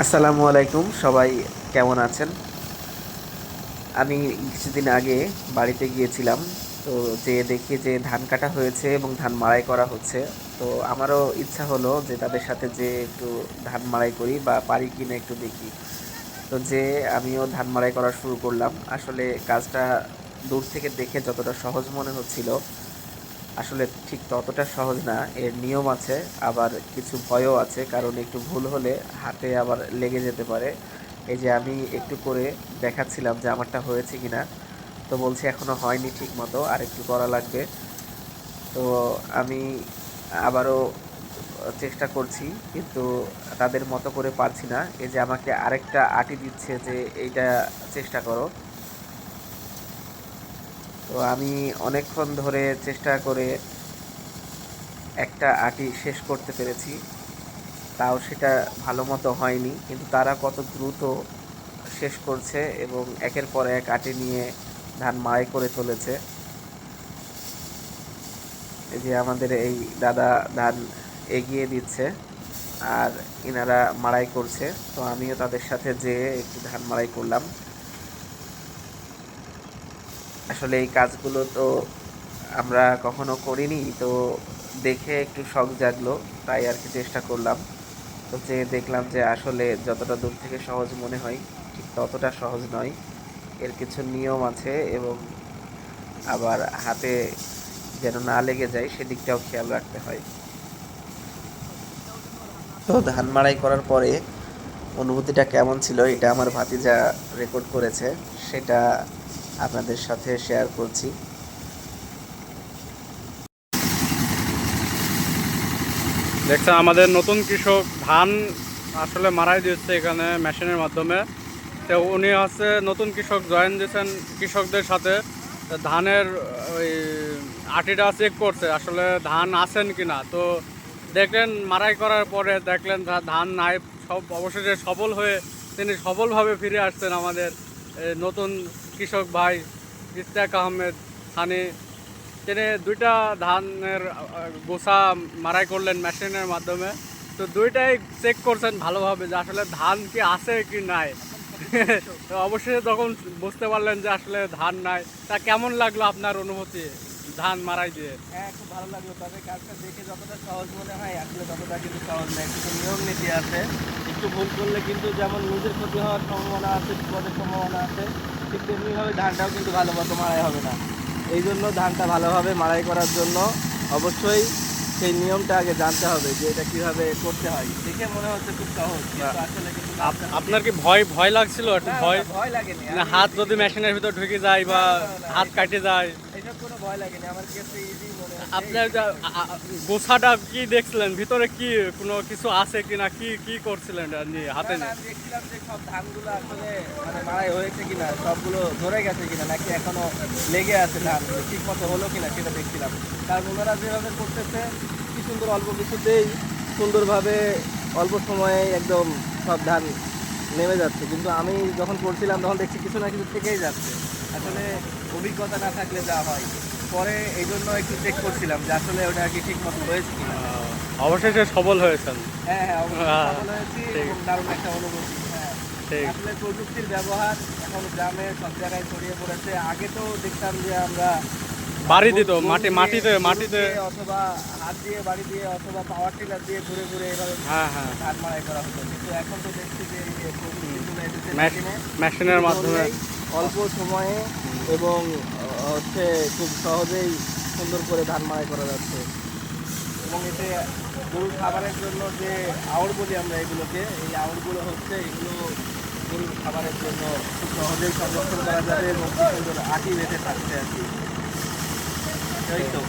আসসালামু আলাইকুম, সবাই কেমন আছেন? আমি কিছুদিন আগে বাড়িতে গিয়েছিলাম। তো যেয়ে দেখি যে ধান কাটা হয়েছে এবং ধান মাড়াই করা হচ্ছে। তো আমারও ইচ্ছা হলো যে তাদের সাথে যেয়ে একটু ধান মাড়াই করি বা পারি কিনা একটু দেখি। তো যেয়ে আমিও ধান মাড়াই করা শুরু করলাম। আসলে কাজটা দূর থেকে দেখে যতটা সহজ মনে হচ্ছিল, আসলে ঠিক ততটা সহজ না। এর নিয়ম আছে, আবার কিছু ভয়ও আছে, কারণ একটু ভুল হলে হাতে আবার লেগে যেতে পারে। এই যে আমি একটু করে দেখাচ্ছিলাম যে আমারটা হয়েছে কিনা, তো বলছে এখনো হয়নি ঠিক মতো, আর একটু করা লাগবে। তো আমি আবারও চেষ্টা করছি, কিন্তু তাদের মতো করে পারছি না। এই যে আমাকে আরেকটা আটি দিচ্ছে যে এইটা চেষ্টা করো। তো আমি অনেকক্ষণ ধরে চেষ্টা করে একটা আটি শেষ করতে পেরেছি। তাও সেটা ভালো মতো হয়নি, কিন্তু তারা কত দ্রুত শেষ করছে এবং একের পর এক আটি নিয়ে ধান মাড়াই করে চলেছে। এই যে আমাদের এই দাদা ধান এগিয়ে দিচ্ছে, আর ইনারা মাড়াই করছে। তো আমিও তাদের সাথে যেয়ে একটু ধান মাড়াই করলাম। আসলে এই কাজগুলো তো আমরা কখনো করিনি, তো দেখে একটু শখ জাগলো, তাই আর কি চেষ্টা করলাম। তো যে দেখলাম যে আসলে যতটা দূর থেকে সহজ মনে হয় ঠিক ততটা সহজ নয়। এর কিছু নিয়ম আছে এবং আবার হাতে যেন না লেগে যায় সেদিকটাও খেয়াল রাখতে হয়। তো ধান মাড়াই করার পরে অনুভূতিটা কেমন ছিল এটা আমার ভাতিজা রেকর্ড করেছে, সেটা আপনাদের সাথে শেয়ার করছি। দেখছেন আমাদের নতুন কৃষক ধান আসলে মারাই দিচ্ছে এখানে মেশিনের মাধ্যমে। তো উনি হচ্ছে নতুন কৃষক জয়েন দিয়েছেন কৃষকদের সাথে। তো ধানের ওই আটিটা চেক করছে আসলে ধান আছেন কিনা। তো দেখলেন মারাই করার পরে দেখলেন ধান নাই, সব অবশেষে সফল হয়ে তিনি সফলভাবে ফিরে আসছেন আমাদের নতুন কৃষক ভাই ইশতিয়াক আহমেদ সানি। তিনি দুইটা ধানের গোছা মারাই করলেন মেশিনের মাধ্যমে। তো দুইটাই চেক করছেন ভালোভাবে যে আসলে ধান কি আছে কি নাই। তো অবশ্যই তখন বুঝতে পারলেন যে আসলে ধান নাই। তা কেমন লাগলো আপনার অনুভূতি ধান মারাই দিয়ে? হ্যাঁ, খুব ভালো লাগলো। তবে কাজটা দেখে যতটা সহজ মনে হয় আসলে ততটা কিন্তু সহজ নয়। কিছু নিয়ম নীতি আছে। একটু ভুল করলে কিন্তু যেমন নিজের ক্ষতি হওয়ার সম্ভাবনা আছে, বিপদের সম্ভাবনা আছে, ঠিক তেমনিভাবে ধানটাও কিন্তু ভালো মতো মাড়াই হবে না। এই জন্য ধানটা ভালোভাবে মাড়াই করার জন্য অবশ্যই সেই নিয়মটা আগে জানতে হবে যে এটা কিভাবে করতে হয়। দেখে মনে হচ্ছে খুব সহজ, কিন্তু আসলে কিন্তু কাজটা আপনার কি ভয় ভয় লাগছিল একটু? না, ভয় না, ভয় লাগেনি। না হাত যদি মেশিনের ভিতর ঢুকে যায় বা হাত কাটে যায়? এসব কোনো ভয় লাগেনি। আমার কাছে ইজি মনে হচ্ছে। আপনার গোছাটা কি দেখছিলেন ভিতরে, কি কোনো কিছু আছে কিনা, কি কি করছিলেন এটা নিয়ে হাতে না, না, নিয়ে? আমি দেখছিলাম যে সব ধানগুলো আসলে মানে মাড়াই হয়েছে কিনা, সবগুলো ধরে গেছে কিনা, নাকি এখনো লেগে আছে ধান, ঠিক মতো হলো কিনা সেটা দেখছিলাম। কারণ ওনারা যেভাবে করতেছে কি সুন্দর, অল্প কিছুতেই সুন্দরভাবে অল্প সময়ে একদম সব ধান নেমে যাচ্ছে। কিন্তু আমি যখন করছিলাম তখন দেখছি কিছু না কিছু থেকেই যাচ্ছে। আসলে অভিজ্ঞতা না থাকলে যা হয়। পরে এই জন্য একটু চেক করছিলাম যে আসলে ওটা কি ঠিক মতো হয়েছে কিনা। অবশেষে সফল হয়েছেন। হ্যাঁ, হ্যাঁ, অবশ্যই আহ, সফল হয়েছি ঠিক এবং দারুণ একটা অনুভূতি। হ্যাঁ, ঠিক। আসলে প্রযুক্তির ব্যবহার এখন গ্রামে সব জায়গায় ছড়িয়ে পড়েছে। আগে তো দেখতাম যে আমরা বাড়ি দিত গরু দিয়ে, মাটিতে গরু মাটিতে। দিয়ে অথবা হাত দিয়ে, বাড়ি দিয়ে অথবা পাওয়ার টিলার দিয়ে ঘুরে ঘুরে এভাবে হ্যাঁ হ্যাঁ। ধান মাড়াই করা হতো। কিন্তু এখন তো দেখছি যে এই যে প্রযুক্তি চলে এসেছে মেশিনে, মেশিনের শুধু মাধ্যমে। ধরলেই অল্প সময়ে এবং হচ্ছে খুব সহজেই সুন্দর করে ধান মাড়াই করা যাচ্ছে। এবং এতে গরুর খাবারের জন্য যে আউড় বলি আমরা এগুলোকে, এই আউড়গুলো হচ্ছে এগুলো গরুর খাবারের জন্য খুব সহজেই সংরক্ষণ করা যাবে এবং কি সুন্দর আটি বেঁধে থাকছে আর কি। এই তো।